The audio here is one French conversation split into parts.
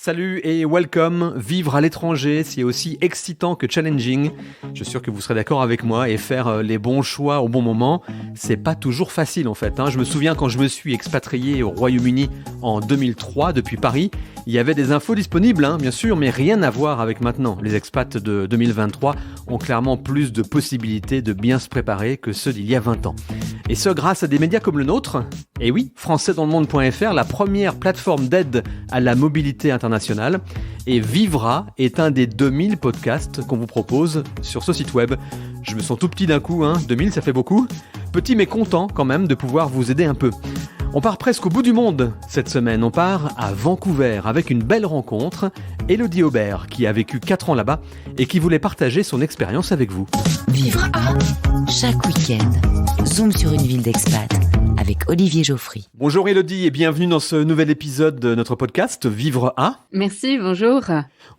Salut et welcome. Vivre à l'étranger, c'est aussi excitant que challenging. Je suis sûr que vous serez d'accord avec moi et faire les bons choix au bon moment, c'est pas toujours facile en fait. Je me souviens quand je me suis expatrié au Royaume-Uni en 2003 depuis Paris, il y avait des infos disponibles, bien sûr, mais rien à voir avec maintenant. Les expats de 2023 ont clairement plus de possibilités de bien se préparer que ceux d'il y a 20 ans. Et ce grâce à des médias comme le nôtre. Et oui, françaisdanslemonde.fr, la première plateforme d'aide à la mobilité internationale. Et Vivra est un des 2000 podcasts qu'on vous propose sur ce site web. Je me sens tout petit d'un coup, 2000 ça fait beaucoup. Petit mais content quand même de pouvoir vous aider un peu. On part presque au bout du monde cette semaine. On part à Vancouver avec une belle rencontre. Élodie Aubert qui a vécu 4 ans là-bas et qui voulait partager son expérience avec vous. Vivre à chaque week-end. Zoom sur une ville d'expat avec Olivier Geoffry. Bonjour Élodie et bienvenue dans ce nouvel épisode de notre podcast Vivre à. Merci, bonjour.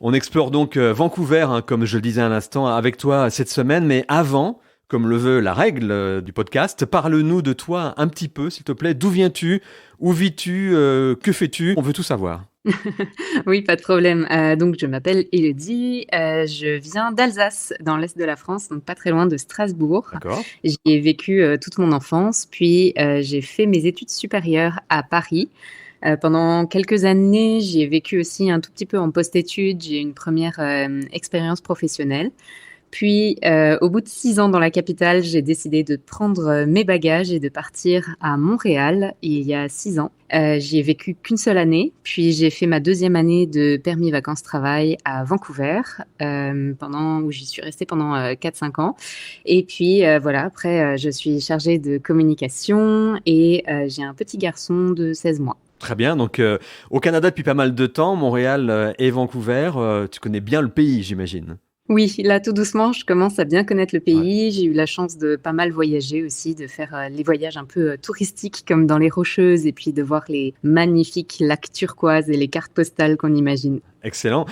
On explore donc Vancouver, comme je le disais à l'instant, avec toi cette semaine. Mais avant, comme le veut la règle du podcast, parle-nous de toi un petit peu, s'il te plaît. D'où viens-tu? Où vis-tu? Que fais-tu? On veut tout savoir. Oui, pas de problème. Donc, je m'appelle Élodie. Je viens d'Alsace, dans l'est de la France, donc pas très loin de Strasbourg. D'accord. J'y ai vécu toute mon enfance, puis j'ai fait mes études supérieures à Paris. Pendant quelques années, j'y ai vécu aussi un tout petit peu en post-études. J'ai eu une première expérience professionnelle. Puis, au bout de 6 ans dans la capitale, j'ai décidé de prendre mes bagages et de partir à Montréal il y a 6 ans. J'y ai vécu qu'une seule année, puis j'ai fait ma 2e année de permis vacances-travail à Vancouver, où j'y suis restée pendant 4-5 ans. Et puis voilà, après, je suis chargée de communication et j'ai un petit garçon de 16 mois. Très bien, donc au Canada depuis pas mal de temps, Montréal et Vancouver, tu connais bien le pays, j'imagine. Oui, là, tout doucement, je commence à bien connaître le pays. Ouais. J'ai eu la chance de pas mal voyager aussi, de faire les voyages un peu touristiques comme dans les Rocheuses et puis de voir les magnifiques lacs turquoises et les cartes postales qu'on imagine. Excellent.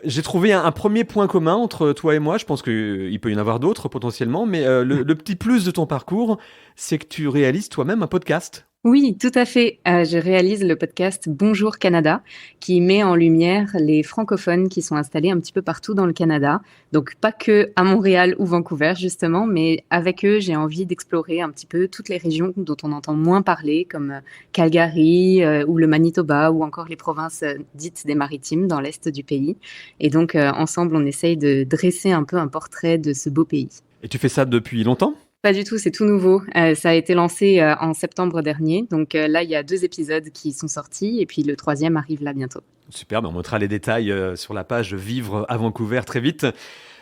J'ai trouvé un premier point commun entre toi et moi. Je pense qu'il peut y en avoir d'autres potentiellement, mais le petit plus de ton parcours, c'est que tu réalises toi-même un podcast. Oui, tout à fait. Je réalise le podcast Bonjour Canada, qui met en lumière les francophones qui sont installés un petit peu partout dans le Canada. Donc pas que à Montréal ou Vancouver justement, mais avec eux, j'ai envie d'explorer un petit peu toutes les régions dont on entend moins parler, comme Calgary ou le Manitoba ou encore les provinces dites des Maritimes dans l'est du pays. Et donc ensemble, on essaye de dresser un peu un portrait de ce beau pays. Et tu fais ça depuis longtemps ? Pas du tout, c'est tout nouveau. Ça a été lancé en septembre dernier. Donc là, il y a 2 épisodes qui sont sortis et puis le 3e arrive là bientôt. Super, on montrera les détails sur la page Vivre à Vancouver très vite.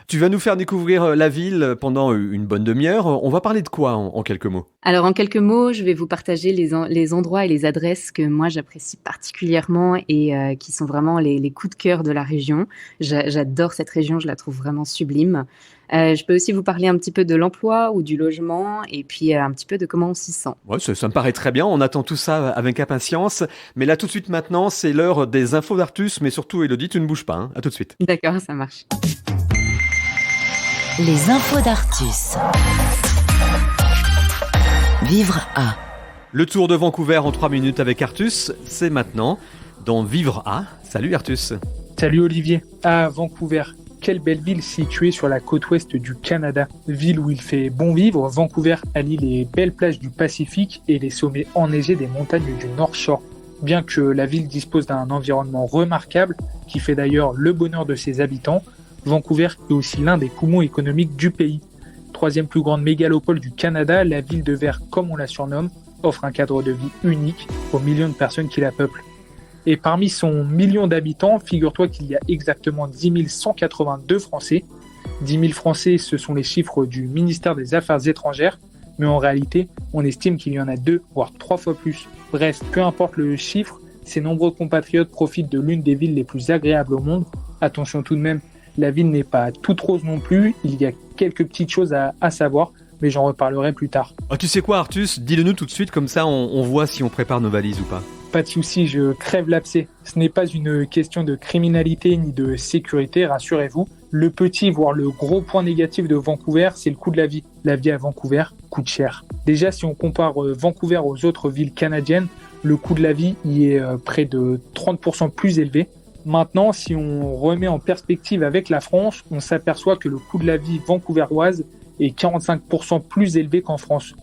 Tu vas nous faire découvrir la ville pendant une bonne demi-heure. On va parler de quoi en quelques mots ? Alors en quelques mots, je vais vous partager les endroits et les adresses que moi j'apprécie particulièrement et qui sont vraiment les coups de cœur de la région. J'adore cette région, je la trouve vraiment sublime. Je peux aussi vous parler un petit peu de l'emploi ou du logement et puis un petit peu de comment on s'y sent. Ouais, ça me paraît très bien, on attend tout ça avec impatience. Mais là tout de suite maintenant, c'est l'heure des infos d'Artus, mais surtout Élodie, tu ne bouges pas, à tout de suite. D'accord, ça marche. Les infos d'Artus. Vivre à. Le tour de Vancouver en 3 minutes avec Artus, c'est maintenant dans Vivre à. Salut Artus. Salut Olivier. À Vancouver, quelle belle ville située sur la côte ouest du Canada. Ville où il fait bon vivre, Vancouver allie les belles plages du Pacifique et les sommets enneigés des montagnes du North Shore. Bien que la ville dispose d'un environnement remarquable, qui fait d'ailleurs le bonheur de ses habitants, Vancouver est aussi l'un des poumons économiques du pays. 3e plus grande mégalopole du Canada, la ville de verre, comme on la surnomme, offre un cadre de vie unique aux millions de personnes qui la peuplent. Et parmi son million d'habitants, figure-toi qu'il y a exactement 10 182 Français. 10 000 Français, ce sont les chiffres du ministère des Affaires étrangères, mais en réalité, on estime qu'il y en a 2, voire 3 fois plus. Bref, peu importe le chiffre, ces nombreux compatriotes profitent de l'une des villes les plus agréables au monde. Attention tout de même, la ville n'est pas toute rose non plus, il y a quelques petites choses à savoir, mais j'en reparlerai plus tard. Oh, tu sais quoi Artus, dis-le nous tout de suite, comme ça on voit si on prépare nos valises ou pas. Pas de souci, je crève l'abcès. Ce n'est pas une question de criminalité ni de sécurité, rassurez-vous. Le petit, voire le gros point négatif de Vancouver, c'est le coût de la vie. La vie à Vancouver coûte cher. Déjà, si on compare Vancouver aux autres villes canadiennes, le coût de la vie y est près de 30% plus élevé. Maintenant, si on remet en perspective avec la France, on s'aperçoit que le coût de la vie vancouveroise est 45% plus élevé qu'en France.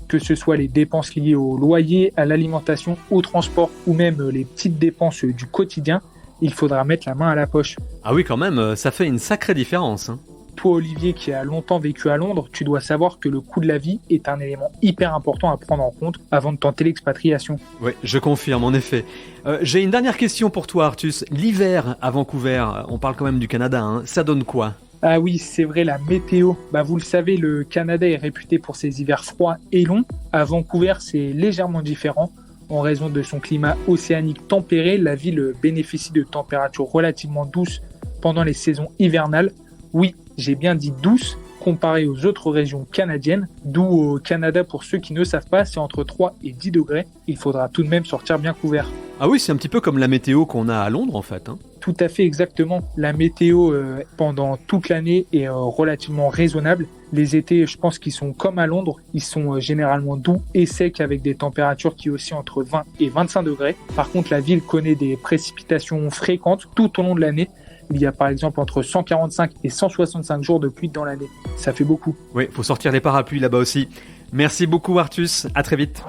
Que ce soit les dépenses liées au loyer, à l'alimentation, au transport ou même les petites dépenses du quotidien, il faudra mettre la main à la poche. Ah oui, quand même, ça fait une sacrée différence, hein. Toi, Olivier, qui a longtemps vécu à Londres, tu dois savoir que le coût de la vie est un élément hyper important à prendre en compte avant de tenter l'expatriation. Oui, je confirme, en effet. J'ai une dernière question pour toi, Artus. L'hiver à Vancouver, on parle quand même du Canada, hein, ça donne quoi ? Ah oui, c'est vrai, la météo. Vous le savez, le Canada est réputé pour ses hivers froids et longs. À Vancouver, c'est légèrement différent. En raison de son climat océanique tempéré, la ville bénéficie de températures relativement douces pendant les saisons hivernales. Oui, j'ai bien dit douces, comparé aux autres régions canadiennes, d'où au Canada, pour ceux qui ne savent pas, c'est entre 3 et 10 degrés. Il faudra tout de même sortir bien couvert. Ah oui, c'est un petit peu comme la météo qu'on a à Londres, en fait, hein. Tout à fait, exactement. La météo pendant toute l'année est relativement raisonnable. Les étés, je pense qu'ils sont comme à Londres. Ils sont généralement doux et secs avec des températures qui oscillent entre 20 et 25 degrés. Par contre, la ville connaît des précipitations fréquentes tout au long de l'année. Il y a par exemple entre 145 et 165 jours de pluie dans l'année. Ça fait beaucoup. Oui, faut sortir les parapluies là-bas aussi. Merci beaucoup, Artus. À très vite.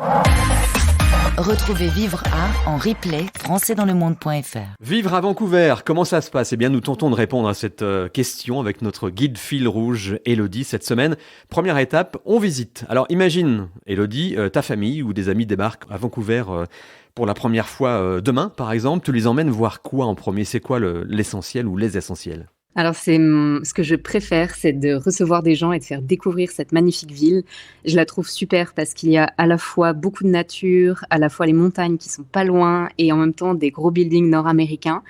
Retrouvez Vivre à en replay françaisdanslemonde.fr. Vivre à Vancouver, comment ça se passe ? Eh bien, nous tentons de répondre à cette question avec notre guide fil rouge, Elodie, cette semaine. Première étape, on visite. Alors, imagine, Elodie, ta famille ou des amis débarquent à Vancouver pour la première fois demain, par exemple. Tu les emmènes voir quoi en premier ? C'est quoi l'essentiel ou les essentiels ? Alors, ce que je préfère, c'est de recevoir des gens et de faire découvrir cette magnifique ville. Je la trouve super parce qu'il y a à la fois beaucoup de nature, à la fois les montagnes qui sont pas loin et en même temps des gros buildings nord-américains.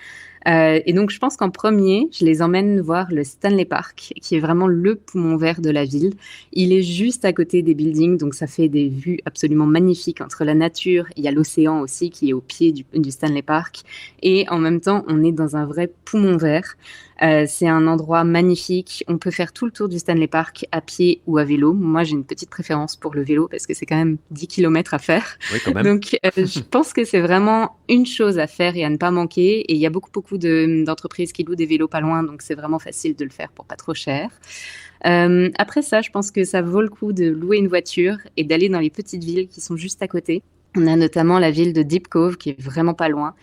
Et donc, je pense qu'en premier, je les emmène voir le Stanley Park, qui est vraiment le poumon vert de la ville. Il est juste à côté des buildings, donc ça fait des vues absolument magnifiques entre la nature. Il y a l'océan aussi qui est au pied du Stanley Park. Et en même temps, on est dans un vrai poumon vert. C'est un endroit magnifique. On peut faire tout le tour du Stanley Park à pied ou à vélo. Moi, j'ai une petite préférence pour le vélo parce que c'est quand même 10 km à faire. Oui, quand même. Donc, je pense que c'est vraiment une chose à faire et à ne pas manquer. Et il y a beaucoup d'entreprises qui louent des vélos pas loin, donc c'est vraiment facile de le faire pour pas trop cher. Après ça, je pense que ça vaut le coup de louer une voiture et d'aller dans les petites villes qui sont juste à côté. On a notamment la ville de Deep Cove qui est vraiment pas loin,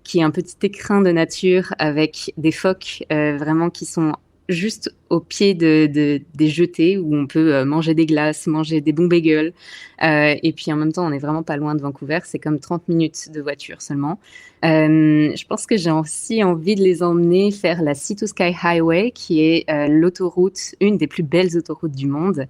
qui est un petit écrin de nature avec des phoques vraiment qui sont juste au pied des jetées où on peut manger des glaces, manger des bons bagels. Et puis en même temps, on n'est vraiment pas loin de Vancouver. C'est comme 30 minutes de voiture seulement. Je pense que j'ai aussi envie de les emmener faire la Sea to Sky Highway, qui est l'autoroute, une des plus belles autoroutes du monde,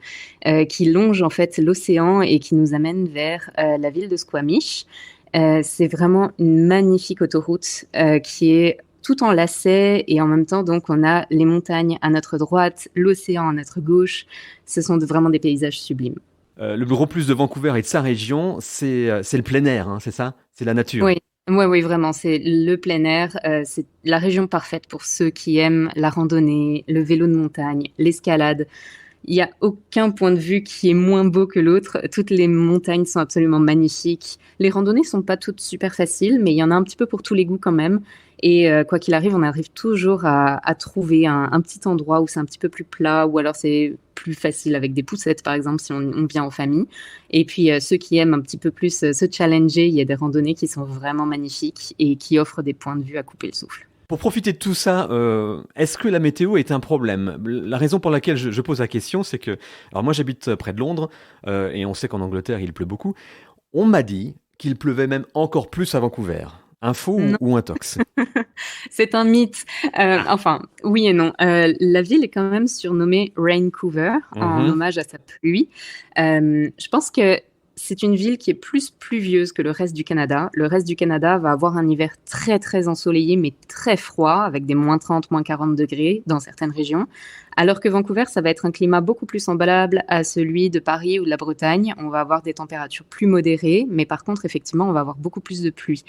qui longe en fait l'océan et qui nous amène vers la ville de Squamish. C'est vraiment une magnifique autoroute qui est tout en lacets et en même temps, donc, on a les montagnes à notre droite, l'océan à notre gauche. Ce sont vraiment des paysages sublimes. Le gros plus de Vancouver et de sa région, c'est le plein air, hein, c'est ça ? C'est la nature. Oui, vraiment, c'est le plein air. C'est la région parfaite pour ceux qui aiment la randonnée, le vélo de montagne, l'escalade. Il n'y a aucun point de vue qui est moins beau que l'autre. Toutes les montagnes sont absolument magnifiques. Les randonnées sont pas toutes super faciles, mais il y en a un petit peu pour tous les goûts quand même. Et quoi qu'il arrive, on arrive toujours à trouver un petit endroit où c'est un petit peu plus plat, ou alors c'est plus facile avec des poussettes, par exemple, si on vient en famille. Et puis, ceux qui aiment un petit peu plus se challenger, il y a des randonnées qui sont vraiment magnifiques et qui offrent des points de vue à couper le souffle. Pour profiter de tout ça, est-ce que la météo est un problème ? La raison pour laquelle je pose la question, c'est que... Alors moi, j'habite près de Londres, et on sait qu'en Angleterre, il pleut beaucoup. On m'a dit qu'il pleuvait même encore plus à Vancouver. Info ou intox ? C'est un mythe. Enfin, oui et non. La ville est quand même surnommée Raincouver, en hommage à sa pluie. Je pense que c'est une ville qui est plus pluvieuse que le reste du Canada. Le reste du Canada va avoir un hiver très, très ensoleillé, mais très froid, avec des moins 30, moins 40 degrés dans certaines régions. Alors que Vancouver, ça va être un climat beaucoup plus semblable à celui de Paris ou de la Bretagne. On va avoir des températures plus modérées, mais par contre, effectivement, on va avoir beaucoup plus de pluie.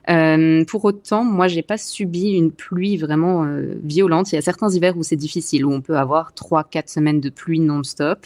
Pour autant, moi, j'ai pas subi une pluie vraiment violente. Il y a certains hivers où c'est difficile, où on peut avoir 3-4 semaines de pluie non-stop.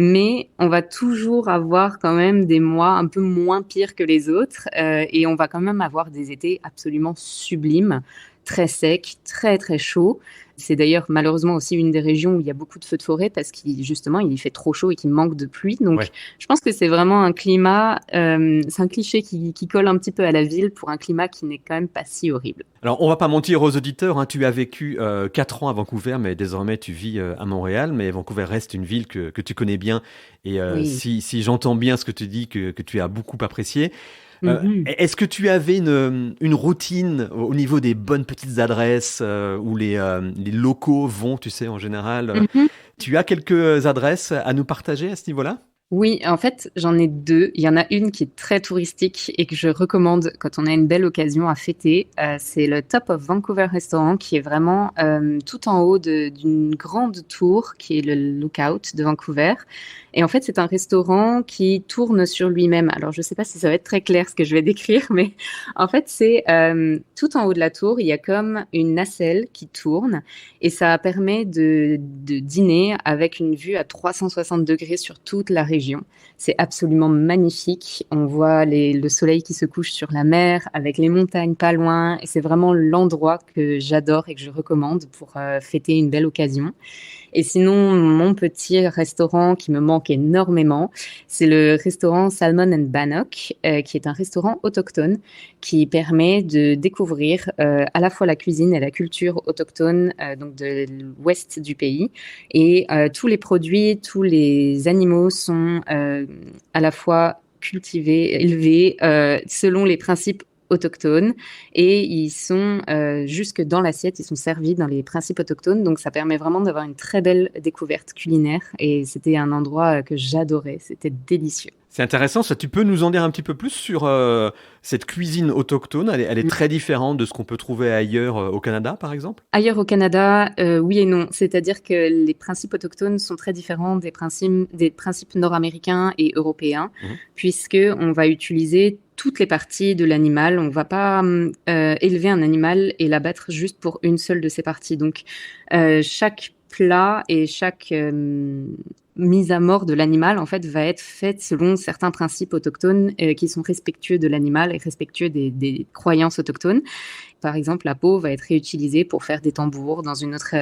Mais on va toujours avoir quand même des mois un peu moins pires que les autres et on va quand même avoir des étés absolument sublimes. très sec, très très chaud. C'est d'ailleurs malheureusement aussi une des régions où il y a beaucoup de feux de forêt parce qu'il justement il y fait trop chaud et qu'il manque de pluie. Donc Ouais. je pense que c'est vraiment un climat, c'est un cliché qui colle un petit peu à la ville pour un climat qui n'est quand même pas si horrible. Alors, on va pas mentir aux auditeurs, hein, tu as vécu 4 ans à Vancouver, mais désormais tu vis à Montréal. Mais Vancouver reste une ville que tu connais bien. Et Oui. si j'entends bien ce que tu dis, que tu as beaucoup apprécié, Mhm. est-ce que tu avais une routine au niveau des bonnes petites adresses où les locaux vont, tu sais, en général Mhm. Tu as quelques adresses à nous partager à ce niveau-là? Oui, en fait, j'en ai deux. Il y en a une qui est très touristique et que je recommande quand on a une belle occasion à fêter. C'est le Top of Vancouver Restaurant qui est vraiment tout en haut d'une grande tour qui est le Lookout de Vancouver. Et en fait, c'est un restaurant qui tourne sur lui-même. Alors, je ne sais pas si ça va être très clair ce que je vais décrire, mais en fait, c'est tout en haut de la tour, il y a comme une nacelle qui tourne et ça permet de dîner avec une vue à 360 degrés sur toute la région. C'est absolument magnifique. On voit le soleil qui se couche sur la mer avec les montagnes pas loin. Et c'est vraiment l'endroit que j'adore et que je recommande pour fêter une belle occasion. Et sinon, mon petit restaurant qui me manque énormément, c'est le restaurant Salmon and Bannock, qui est un restaurant autochtone qui permet de découvrir à la fois la cuisine et la culture autochtone donc de l'ouest du pays. Et tous les produits, tous les animaux sont à la fois cultivés, élevés selon les principes autochtones et ils sont jusque dans l'assiette, ils sont servis dans les principes autochtones, donc ça permet vraiment d'avoir une très belle découverte culinaire et c'était un endroit que j'adorais, c'était délicieux. C'est intéressant, ça. Tu peux nous en dire un petit peu plus sur cette cuisine autochtone? Elle est très différente de ce qu'on peut trouver ailleurs au Canada, par exemple? Ailleurs au Canada, oui et non. C'est-à-dire que les principes autochtones sont très différents des principes nord-américains et européens, Mhm. puisque on va utiliser toutes les parties de l'animal. On ne va pas élever un animal et l'abattre juste pour une seule de ses parties. Donc, chaque plat et chaque mise à mort de l'animal, en fait, va être faite selon certains principes autochtones qui sont respectueux de l'animal et respectueux des croyances autochtones. Par exemple, la peau va être réutilisée pour faire des tambours dans un autre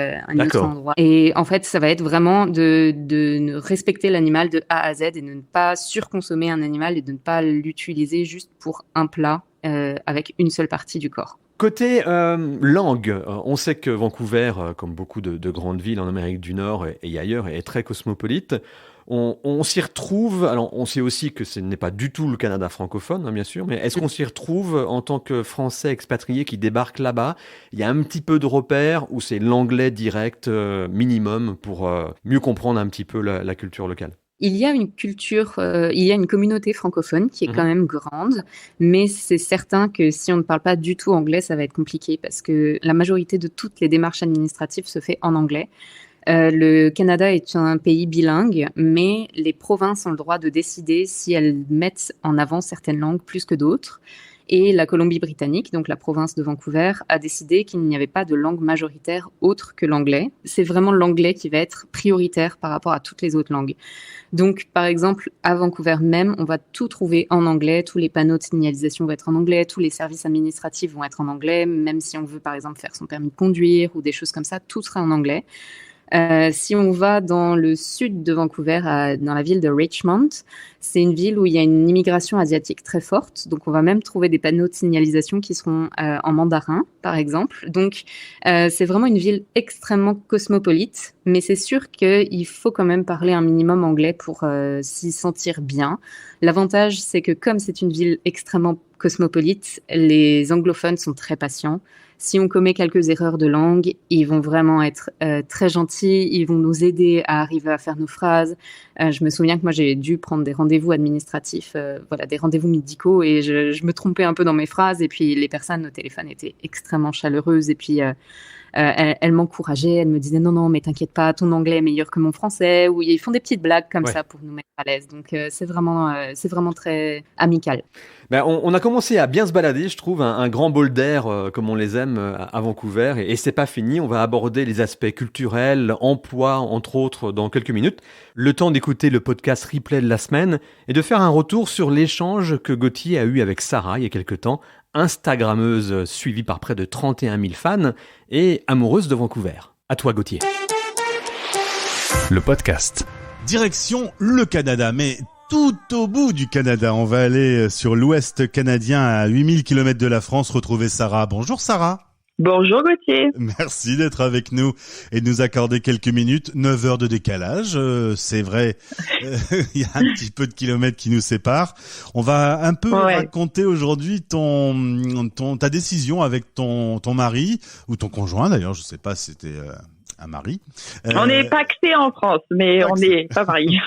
endroit. Et en fait, ça va être vraiment de respecter l'animal de A à Z et de ne pas surconsommer un animal et de ne pas l'utiliser juste pour un plat avec une seule partie du corps. Côté langue, on sait que Vancouver, comme beaucoup de grandes villes en Amérique du Nord et ailleurs, est très cosmopolite. On s'y retrouve, alors on sait aussi que ce n'est pas du tout le Canada francophone, hein, bien sûr, mais est-ce qu'on s'y retrouve en tant que Français expatriés qui débarquent là-bas? Il y a un petit peu de repères ou c'est l'anglais direct minimum pour mieux comprendre un petit peu la culture locale? Il y a une culture, il y a une communauté francophone qui est quand même grande, mais c'est certain que si on ne parle pas du tout anglais, ça va être compliqué parce que la majorité de toutes les démarches administratives se fait en anglais. Le Canada est un pays bilingue, mais les provinces ont le droit de décider si elles mettent en avant certaines langues plus que d'autres. Et la Colombie-Britannique, donc la province de Vancouver, a décidé qu'il n'y avait pas de langue majoritaire autre que l'anglais. C'est vraiment l'anglais qui va être prioritaire par rapport à toutes les autres langues. Donc, par exemple, à Vancouver même, on va tout trouver en anglais. Tous les panneaux de signalisation vont être en anglais. Tous les services administratifs vont être en anglais. Même si on veut, par exemple, faire son permis de conduire ou des choses comme ça, tout sera en anglais. Si on va dans le sud de Vancouver, dans la ville de Richmond, c'est une ville où il y a une immigration asiatique très forte. Donc, on va même trouver des panneaux de signalisation qui seront en mandarin, par exemple. Donc, c'est vraiment une ville extrêmement cosmopolite. Mais c'est sûr qu'il faut quand même parler un minimum anglais pour s'y sentir bien. L'avantage, c'est que comme c'est une ville extrêmement cosmopolite, les anglophones sont très patients. Si on commet quelques erreurs de langue, ils vont vraiment être très gentils, ils vont nous aider à arriver à faire nos phrases. Je me souviens que moi, j'ai dû prendre des rendez-vous administratifs, des rendez-vous médicaux, et je me trompais un peu dans mes phrases, et puis les personnes au téléphone étaient extrêmement chaleureuses, et puis elles m'encourageaient, elles me disaient non, mais t'inquiète pas, ton anglais est meilleur que mon français, ou ils font des petites blagues comme ça pour nous mettre à l'aise. Donc c'est vraiment très amical. Ben, on a commencé à bien se balader, je trouve, un grand bol d'air comme on les aime à Vancouver. Et c'est pas fini, on va aborder les aspects culturels, emploi, entre autres, dans quelques minutes. Le temps d'écouter le podcast replay de la semaine et de faire un retour sur l'échange que Gauthier a eu avec Sarah il y a quelque temps. Instagrammeuse suivie par près de 31 000 fans et amoureuse de Vancouver. À toi Gauthier. Le podcast. Direction le Canada, mais tout au bout du Canada. On va aller sur l'ouest canadien à 8000 km de la France retrouver Sarah. Bonjour Sarah. Bonjour Gauthier. Merci d'être avec nous et de nous accorder quelques minutes. 9 heures de décalage, c'est vrai, il y a un petit peu de kilomètres qui nous séparent. On va un peu raconter aujourd'hui ta décision avec ton mari ou ton conjoint d'ailleurs, je sais pas si c'était un mari. On est paxé en France, mais on n'est pas mariés.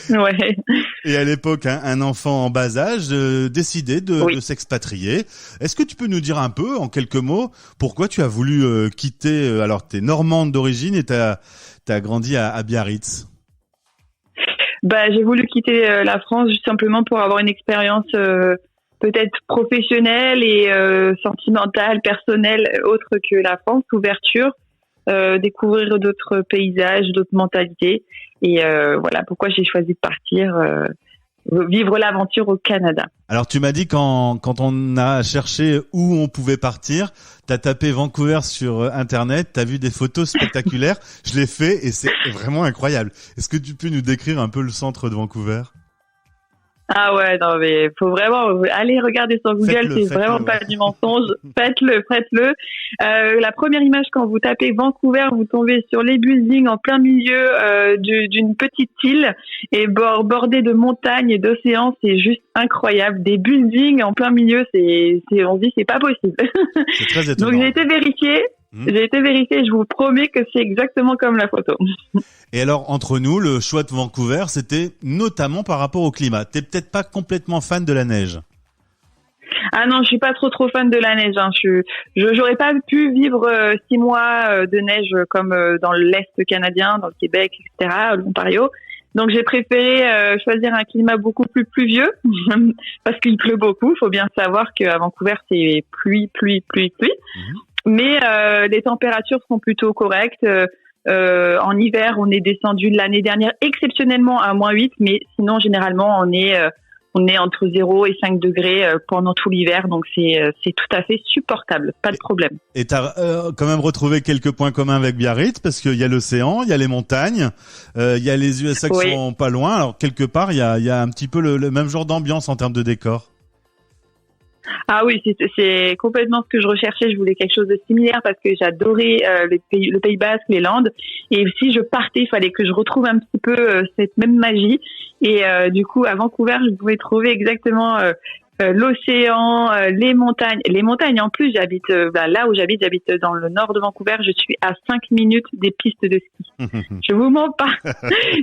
Ouais. Et à l'époque, un enfant en bas âge décidait de s'expatrier. Est-ce que tu peux nous dire un peu, en quelques mots, pourquoi tu as voulu quitter, alors t'es normande d'origine et t'as grandi à Biarritz? J'ai voulu quitter la France juste simplement pour avoir une expérience peut-être professionnelle et sentimentale, personnelle, autre que la France, ouverture. Découvrir d'autres paysages, d'autres mentalités. Et voilà pourquoi j'ai choisi de partir, vivre l'aventure au Canada. Alors tu m'as dit quand on a cherché où on pouvait partir, t'as tapé Vancouver sur Internet, t'as vu des photos spectaculaires. Je l'ai fait et c'est vraiment incroyable. Est-ce que tu peux nous décrire un peu le centre de Vancouver ? Ah ouais, non mais faut vraiment aller regarder sur Google, c'est vraiment pas du mensonge. Faites-le. La première image quand vous tapez Vancouver, vous tombez sur les buildings en plein milieu d'une petite île et bordée de montagnes et d'océans, c'est juste incroyable. Des buildings en plein milieu, on se dit c'est pas possible. C'est très étonnant. Donc j'ai été vérifiée. Je vous promets que c'est exactement comme la photo. Et alors, entre nous, le choix de Vancouver, c'était notamment par rapport au climat. T'es peut-être pas complètement fan de la neige. Ah non, je suis pas trop fan de la neige. J'aurais pas pu vivre 6 mois de neige comme dans l'Est canadien, dans le Québec, etc., l'Ontario. Donc j'ai préféré choisir un climat beaucoup plus pluvieux parce qu'il pleut beaucoup. Il faut bien savoir qu'à Vancouver, c'est pluie. Mais les températures sont plutôt correctes. En hiver, on est descendu l'année dernière exceptionnellement à -8, mais sinon généralement on est entre 0 et 5 degrés pendant tout l'hiver, donc c'est tout à fait supportable, pas de problème. Et t'as quand même retrouvé quelques points communs avec Biarritz parce qu'il y a l'océan, il y a les montagnes, il y a les USA qui sont pas loin. Alors quelque part, il y a un petit peu le même genre d'ambiance en termes de décor. Ah oui, c'est complètement ce que je recherchais. Je voulais quelque chose de similaire parce que j'adorais le Pays Basque, les Landes. Et si je partais, il fallait que je retrouve un petit peu cette même magie. Et du coup, à Vancouver, je pouvais trouver exactement l'océan, les montagnes. Les montagnes, en plus, j'habite là où j'habite dans le nord de Vancouver. Je suis à 5 minutes des pistes de ski. Je vous mens pas.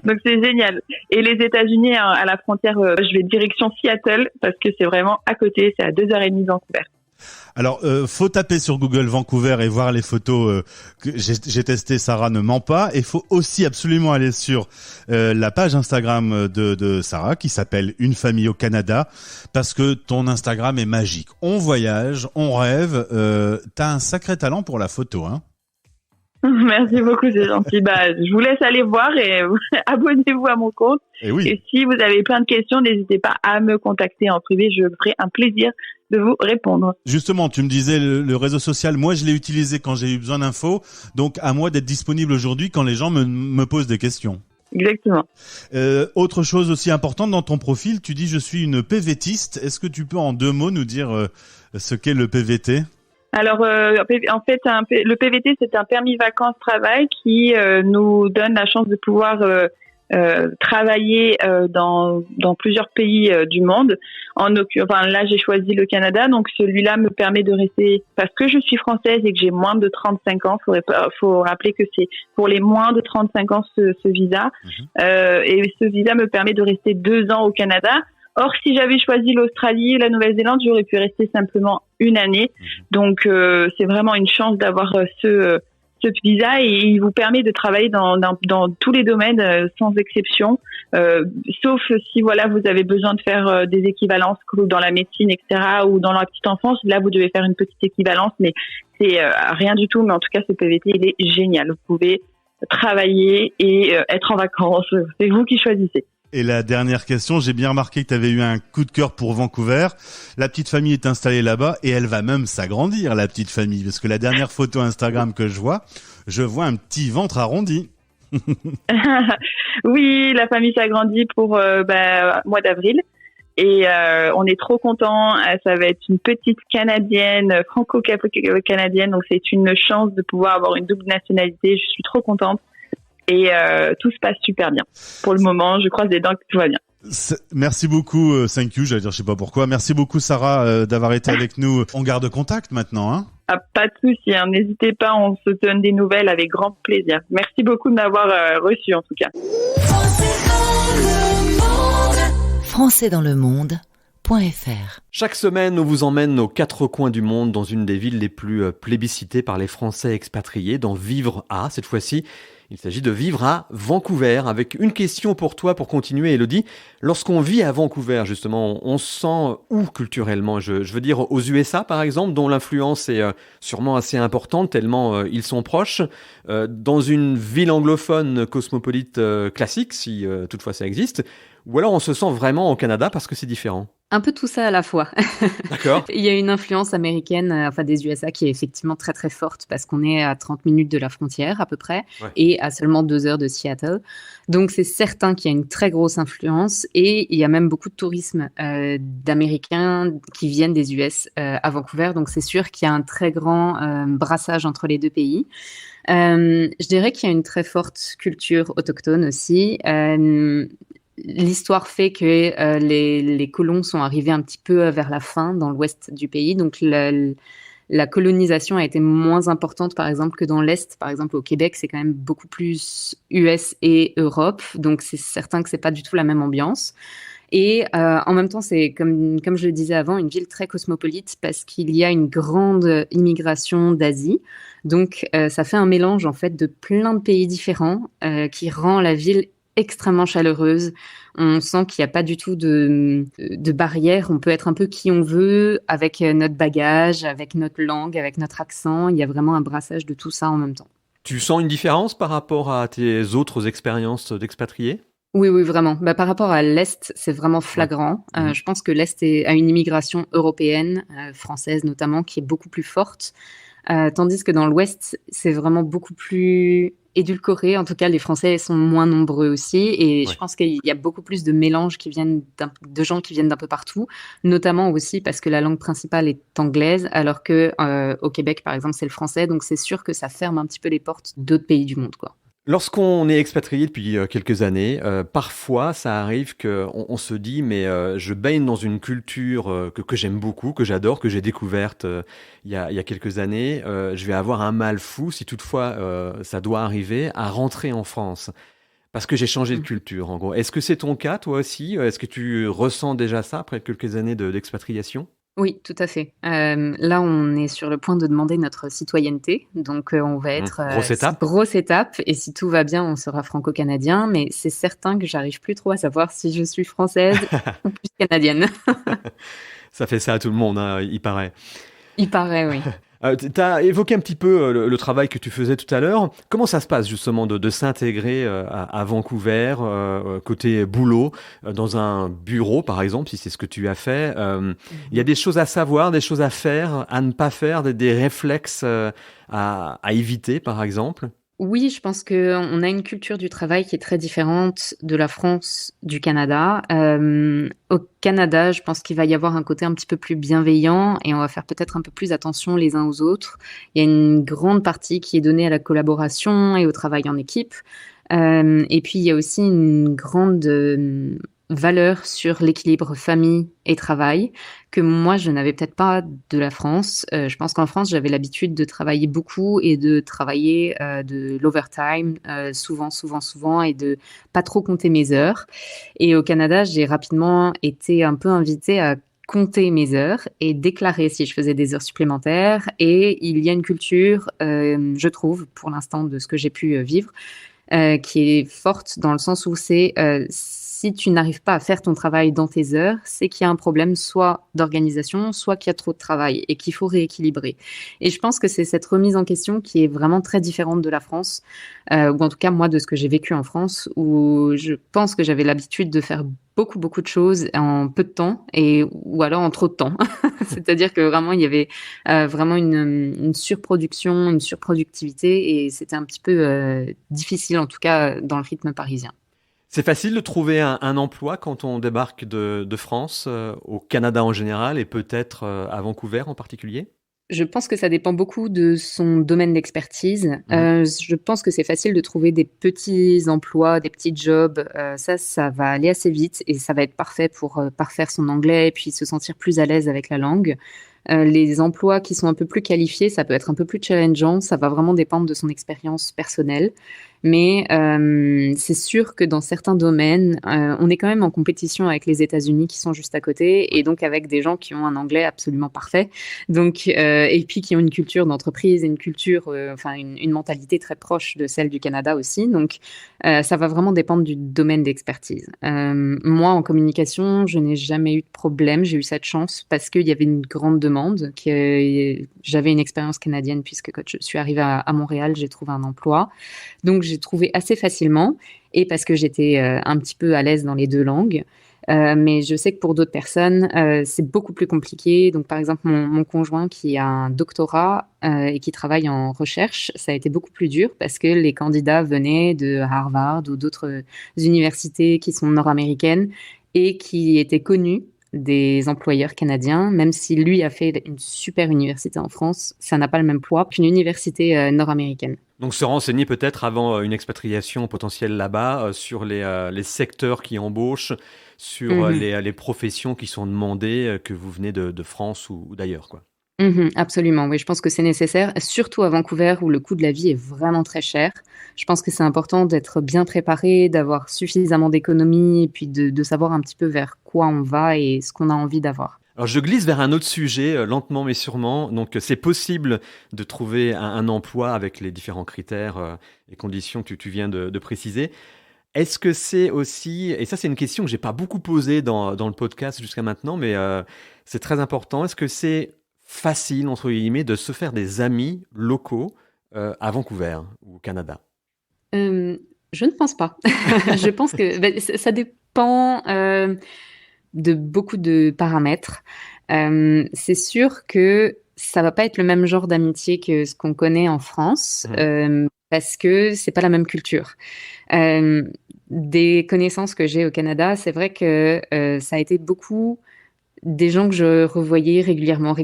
Donc c'est génial. Et les États-Unis, à la frontière, je vais direction Seattle parce que c'est vraiment à côté. C'est à 2h30 de Vancouver. Alors, faut taper sur Google Vancouver et voir les photos que j'ai testées. Sarah ne ment pas. Et faut aussi absolument aller sur la page Instagram de Sarah qui s'appelle Une famille au Canada parce que ton Instagram est magique. On voyage, on rêve. T'as un sacré talent pour la photo, hein. Merci beaucoup, c'est gentil. Je vous laisse aller voir et abonnez-vous à mon compte. Et si vous avez plein de questions, n'hésitez pas à me contacter en privé. Je ferai un plaisir de vous répondre. Justement, tu me disais le réseau social. Moi, je l'ai utilisé quand j'ai eu besoin d'infos. Donc, à moi d'être disponible aujourd'hui quand les gens me posent des questions. Exactement. Autre chose aussi importante dans ton profil, tu dis je suis une PVTiste. Est-ce que tu peux en 2 mots nous dire ce qu'est le PVT ? Alors, en fait, le PVT, c'est un permis vacances-travail qui nous donne la chance de pouvoir travailler dans plusieurs pays du monde. Là, j'ai choisi le Canada, donc celui-là me permet de rester parce que je suis française et que j'ai moins de 35 ans. Faut rappeler que c'est pour les moins de 35 ans ce visa. Et ce visa me permet de rester 2 ans au Canada. Or, si j'avais choisi l'Australie ou la Nouvelle-Zélande, j'aurais pu rester simplement 1 année. Donc, c'est vraiment une chance d'avoir ce visa et il vous permet de travailler dans tous les domaines sans exception, sauf si vous avez besoin de faire des équivalences dans la médecine, etc. ou dans la petite enfance. Là, vous devez faire une petite équivalence, mais c'est rien du tout. Mais en tout cas, ce PVT, il est génial. Vous pouvez travailler et être en vacances. C'est vous qui choisissez. Et la dernière question, j'ai bien remarqué que tu avais eu un coup de cœur pour Vancouver. La petite famille est installée là-bas et elle va même s'agrandir, la petite famille, parce que la dernière photo Instagram que je vois un petit ventre arrondi. Oui, la famille s'agrandit pour mois d'avril. Et on est trop contents. Ça va être une petite Canadienne, franco-canadienne. Donc c'est une chance de pouvoir avoir une double nationalité. Je suis trop contente. Et tout se passe super bien. Pour le moment, je croise les dents que tout va bien. Merci beaucoup, thank you, j'allais dire je sais pas pourquoi. Merci beaucoup Sarah d'avoir été avec nous. On garde contact maintenant, hein? Ah, pas de souci, hein. N'hésitez pas, on se donne des nouvelles avec grand plaisir. Merci beaucoup de m'avoir reçu en tout cas. Françaisdanslemonde.fr. Chaque semaine, on vous emmène aux quatre coins du monde dans une des villes les plus plébiscitées par les Français expatriés, dans Vivre à. Cette fois-ci, il s'agit de vivre à Vancouver, avec une question pour toi pour continuer, Elodie. Lorsqu'on vit à Vancouver, justement, on se sent où culturellement? Je veux dire aux USA, par exemple, dont l'influence est sûrement assez importante, tellement ils sont proches. Dans une ville anglophone cosmopolite classique, si toutefois ça existe. Ou alors on se sent vraiment au Canada parce que c'est différent. Un peu tout ça à la fois. D'accord. Il y a une influence américaine, des USA, qui est effectivement très très forte parce qu'on est à 30 minutes de la frontière à peu près, Ouais. et à seulement 2 heures de Seattle. Donc c'est certain qu'il y a une très grosse influence, et il y a même beaucoup de tourisme d'Américains qui viennent des US à Vancouver. Donc c'est sûr qu'il y a un très grand brassage entre les deux pays. Je dirais qu'il y a une très forte culture autochtone aussi. L'histoire fait que les colons sont arrivés un petit peu vers la fin dans l'ouest du pays, donc la colonisation a été moins importante, par exemple, que dans l'est. Par exemple, au Québec, c'est quand même beaucoup plus US et Europe, donc c'est certain que c'est pas du tout la même ambiance. Et en même temps, c'est comme je le disais avant, une ville très cosmopolite parce qu'il y a une grande immigration d'Asie. Donc ça fait un mélange en fait de plein de pays différents qui rend la ville extrêmement chaleureuse. On sent qu'il n'y a pas du tout de barrière. On peut être un peu qui on veut avec notre bagage, avec notre langue, avec notre accent. Il y a vraiment un brassage de tout ça en même temps. Tu sens une différence par rapport à tes autres expériences d'expatrié? Oui, oui, vraiment. Par rapport à l'Est, c'est vraiment flagrant. Mhm. Je pense que l'Est a une immigration européenne, française notamment, qui est beaucoup plus forte. Tandis que dans l'Ouest, c'est vraiment beaucoup plus édulcoré. En tout cas, les Français sont moins nombreux aussi. Et Ouais. je pense qu'il y a beaucoup plus de mélanges qui viennent de gens qui viennent d'un peu partout, notamment aussi parce que la langue principale est anglaise, alors que au Québec, par exemple, c'est le français. Donc, c'est sûr que ça ferme un petit peu les portes d'autres pays du monde, quoi. Lorsqu'on est expatrié depuis quelques années, parfois ça arrive qu'on se dit mais je baigne dans une culture que j'aime beaucoup, que j'adore, que j'ai découverte il y a quelques années. Je vais avoir un mal fou si toutefois ça doit arriver à rentrer en France. Parce que j'ai changé de culture en gros. Est-ce que c'est ton cas toi aussi? Est-ce que tu ressens déjà ça après quelques années d'expatriation? Oui, tout à fait. Là, on est sur le point de demander notre citoyenneté, donc on va être Grosse étape. grosse étape, et si tout va bien, on sera franco-canadien, mais c'est certain que j'arrive plus trop à savoir si je suis française ou plus canadienne. Ça fait ça à tout le monde, hein, il paraît. Il paraît, oui. Tu as évoqué un petit peu le travail que tu faisais tout à l'heure. Comment ça se passe justement de s'intégrer à Vancouver, côté boulot, dans un bureau par exemple, si c'est ce que tu as fait? Il y a des choses à savoir, des choses à faire, à ne pas faire, des réflexes à éviter par exemple? Oui, je pense qu'on a une culture du travail qui est très différente de la France, du Canada. Au Canada, je pense qu'il va y avoir un côté un petit peu plus bienveillant et on va faire peut-être un peu plus attention les uns aux autres. Il y a une grande partie qui est donnée à la collaboration et au travail en équipe. Et puis, il y a aussi une grande valeur sur l'équilibre famille et travail que moi, je n'avais peut-être pas de la France. Je pense qu'en France, j'avais l'habitude de travailler beaucoup et de travailler de l'overtime souvent et de pas trop compter mes heures. Et au Canada, j'ai rapidement été un peu invitée à compter mes heures et déclarer si je faisais des heures supplémentaires. Et il y a une culture, je trouve, pour l'instant, de ce que j'ai pu vivre, qui est forte dans le sens où si tu n'arrives pas à faire ton travail dans tes heures, c'est qu'il y a un problème soit d'organisation, soit qu'il y a trop de travail et qu'il faut rééquilibrer. Et je pense que c'est cette remise en question qui est vraiment très différente de la France, ou en tout cas moi de ce que j'ai vécu en France, où je pense que j'avais l'habitude de faire beaucoup de choses en peu de temps ou alors en trop de temps. C'est-à-dire que vraiment il y avait vraiment une surproduction, une surproductivité et c'était un petit peu difficile en tout cas dans le rythme parisien. C'est facile de trouver un emploi quand on débarque de France, au Canada en général et peut-être à Vancouver en particulier? Je pense que ça dépend beaucoup de son domaine d'expertise. Je pense que c'est facile de trouver des petits emplois, des petits jobs. Ça va aller assez vite et ça va être parfait pour parfaire son anglais et puis se sentir plus à l'aise avec la langue. Les emplois qui sont un peu plus qualifiés, ça peut être un peu plus challengeant. Ça va vraiment dépendre de son expérience personnelle. Mais c'est sûr que dans certains domaines, on est quand même en compétition avec les États-Unis qui sont juste à côté et donc avec des gens qui ont un anglais absolument parfait. Donc, et puis qui ont une culture d'entreprise et une culture, une mentalité très proche de celle du Canada aussi. Donc, ça va vraiment dépendre du domaine d'expertise. Moi, en communication, je n'ai jamais eu de problème. J'ai eu cette chance parce qu'il y avait une grande demande. J'avais une expérience canadienne puisque quand je suis arrivée à Montréal, j'ai trouvé un emploi. Donc, j'ai trouvé assez facilement et parce que j'étais un petit peu à l'aise dans les deux langues. Mais je sais que pour d'autres personnes, c'est beaucoup plus compliqué. Donc, par exemple, mon conjoint qui a un doctorat et qui travaille en recherche, ça a été beaucoup plus dur parce que les candidats venaient de Harvard ou d'autres universités qui sont nord-américaines et qui étaient connus des employeurs canadiens, même si lui a fait une super université en France, ça n'a pas le même poids qu'une université nord-américaine. Donc se renseigner peut-être avant une expatriation potentielle là-bas sur les secteurs qui embauchent, sur les professions qui sont demandées, que vous venez de France ou d'ailleurs, quoi. Absolument, oui, je pense que c'est nécessaire, surtout à Vancouver où le coût de la vie est vraiment très cher. Je pense que c'est important d'être bien préparé, d'avoir suffisamment d'économies et puis de savoir un petit peu vers quoi on va et ce qu'on a envie d'avoir. Alors je glisse vers un autre sujet, lentement mais sûrement. Donc c'est possible de trouver un emploi avec les différents critères et conditions que tu viens de préciser. Est-ce que c'est aussi, et ça c'est une question que j'ai pas beaucoup posée dans le podcast jusqu'à maintenant, mais c'est très important, est-ce que c'est facile, entre guillemets, de se faire des amis locaux à Vancouver ou au Canada? Je ne pense pas. Je pense que ça dépend de beaucoup de paramètres. C'est sûr que ça va pas être le même genre d'amitié que ce qu'on connaît en France, parce que c'est pas la même culture. Des connaissances que j'ai au Canada, c'est vrai que ça a été beaucoup des gens que je revoyais régulièrement.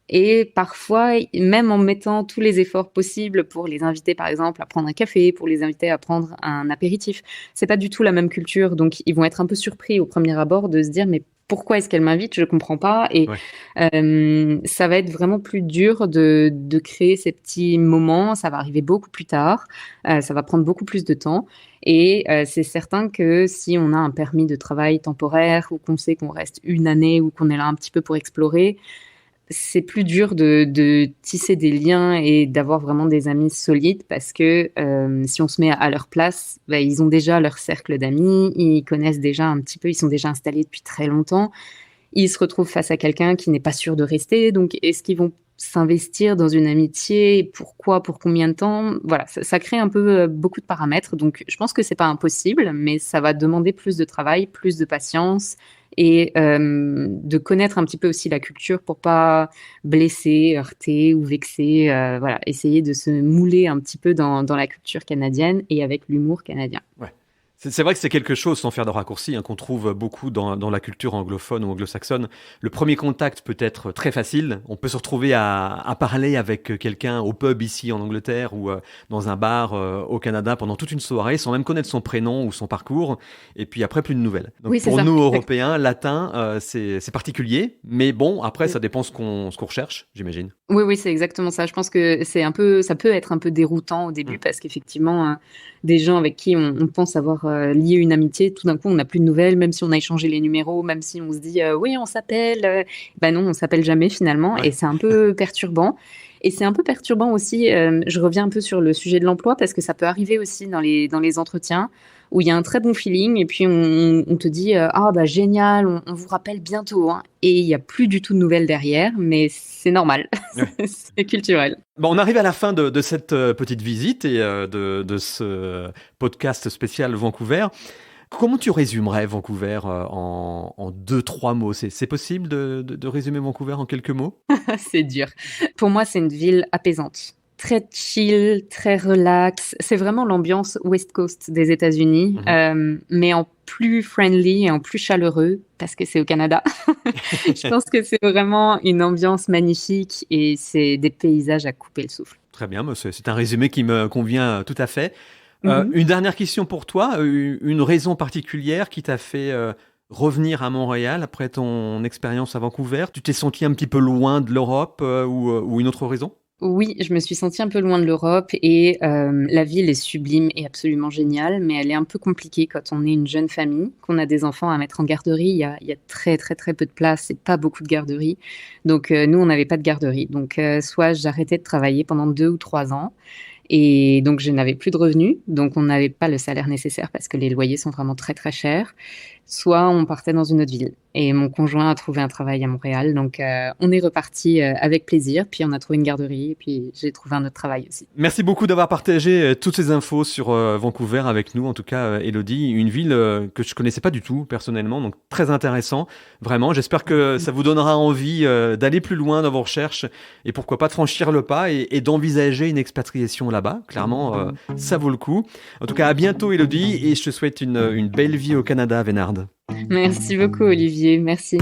Et parfois, même en mettant tous les efforts possibles pour les inviter, par exemple, à prendre un café, pour les inviter à prendre un apéritif, c'est pas du tout la même culture. Donc, ils vont être un peu surpris au premier abord de se dire, mais pourquoi est-ce qu'elle m'invite? Je comprends pas. Et ça va être vraiment plus dur de créer ces petits moments. Ça va arriver beaucoup plus tard. Ça va prendre beaucoup plus de temps. Et c'est certain que si on a un permis de travail temporaire ou qu'on sait qu'on reste une année ou qu'on est là un petit peu pour explorer, c'est plus dur de tisser des liens et d'avoir vraiment des amis solides parce que si on se met à leur place, ils ont déjà leur cercle d'amis, ils connaissent déjà un petit peu, ils sont déjà installés depuis très longtemps. Ils se retrouvent face à quelqu'un qui n'est pas sûr de rester. Donc, est-ce qu'ils vont s'investir dans une amitié? Pourquoi? Pour combien de temps? Voilà, ça crée un peu beaucoup de paramètres. Donc, je pense que c'est pas impossible, mais ça va demander plus de travail, plus de patience et de connaître un petit peu aussi la culture pour pas blesser, heurter ou vexer. Voilà, essayer de se mouler un petit peu dans la culture canadienne et avec l'humour canadien. Ouais. C'est vrai que c'est quelque chose, sans faire de raccourci, qu'on trouve beaucoup dans la culture anglophone ou anglo-saxonne. Le premier contact peut être très facile. On peut se retrouver à parler avec quelqu'un au pub ici en Angleterre ou dans un bar au Canada pendant toute une soirée sans même connaître son prénom ou son parcours. Et puis après, plus de nouvelles. Donc oui, pour nous, Européens, latins, c'est particulier. Mais bon, après, ça dépend ce qu'on recherche, j'imagine. Oui, c'est exactement ça. Je pense que ça peut être un peu déroutant au début parce qu'effectivement, des gens avec qui on pense avoir lié une amitié, tout d'un coup, on n'a plus de nouvelles, même si on a échangé les numéros, même si on se dit oui, on s'appelle. Non, on s'appelle jamais finalement, et c'est un peu perturbant. Et c'est un peu perturbant aussi. Je reviens un peu sur le sujet de l'emploi parce que ça peut arriver aussi dans les entretiens où il y a un très bon feeling et puis on te dit ah bah génial, on vous rappelle bientôt, hein. Et il n'y a plus du tout de nouvelles derrière, mais c'est normal, Ouais. c'est culturel. Bon, on arrive à la fin de cette petite visite et de ce podcast spécial Vancouver. Comment tu résumerais Vancouver en 2-3 mots? C'est possible de résumer Vancouver en quelques mots? C'est dur. Pour moi, c'est une ville apaisante. Très chill, très relax. C'est vraiment l'ambiance West Coast des États-Unis, mais en plus friendly et en plus chaleureux parce que c'est au Canada. Je pense que c'est vraiment une ambiance magnifique et c'est des paysages à couper le souffle. Très bien, c'est un résumé qui me convient tout à fait. Une dernière question pour toi, une raison particulière qui t'a fait revenir à Montréal après ton expérience à Vancouver? Tu t'es senti un petit peu loin de l'Europe ou une autre raison? Oui, je me suis sentie un peu loin de l'Europe et la ville est sublime et absolument géniale, mais elle est un peu compliquée quand on est une jeune famille, qu'on a des enfants à mettre en garderie. Il y a très très très peu de place et pas beaucoup de garderies. Donc nous, on n'avait pas de garderie. Donc soit j'arrêtais de travailler pendant 2 ou 3 ans et donc je n'avais plus de revenus. Donc on n'avait pas le salaire nécessaire parce que les loyers sont vraiment très très chers. Soit on partait dans une autre ville. Et mon conjoint a trouvé un travail à Montréal, donc on est reparti avec plaisir. Puis on a trouvé une garderie, et puis j'ai trouvé un autre travail aussi. Merci beaucoup d'avoir partagé toutes ces infos sur Vancouver avec nous, en tout cas Élodie, une ville que je connaissais pas du tout personnellement, donc très intéressant, vraiment. J'espère que ça vous donnera envie d'aller plus loin dans vos recherches et pourquoi pas de franchir le pas et d'envisager une expatriation là-bas. Clairement, ça vaut le coup. En tout cas, à bientôt Élodie et je te souhaite une belle vie au Canada, Vénard. Merci beaucoup Olivier, merci.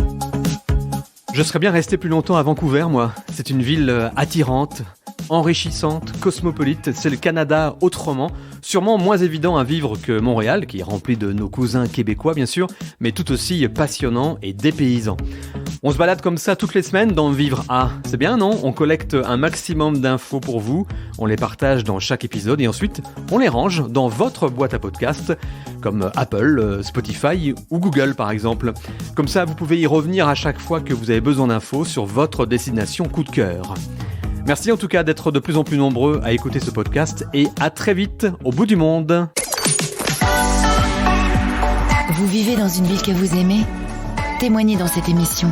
Je serais bien resté plus longtemps à Vancouver, moi. C'est une ville attirante, enrichissante, cosmopolite. C'est le Canada autrement. Sûrement moins évident à vivre que Montréal, qui est rempli de nos cousins québécois, bien sûr, mais tout aussi passionnant et dépaysant. On se balade comme ça toutes les semaines dans Vivre A. C'est bien, non? On collecte un maximum d'infos pour vous, on les partage dans chaque épisode et ensuite on les range dans votre boîte à podcast, comme Apple, Spotify ou Google par exemple. Comme ça, vous pouvez y revenir à chaque fois que vous avez besoin d'infos sur votre destination coup de cœur. Merci en tout cas d'être de plus en plus nombreux à écouter ce podcast et à très vite au bout du monde. Vous vivez dans une ville que vous aimez? Témoignez dans cette émission.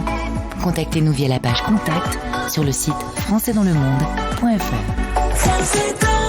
Contactez-nous via la page Contact sur le site françaisdanslemonde.fr.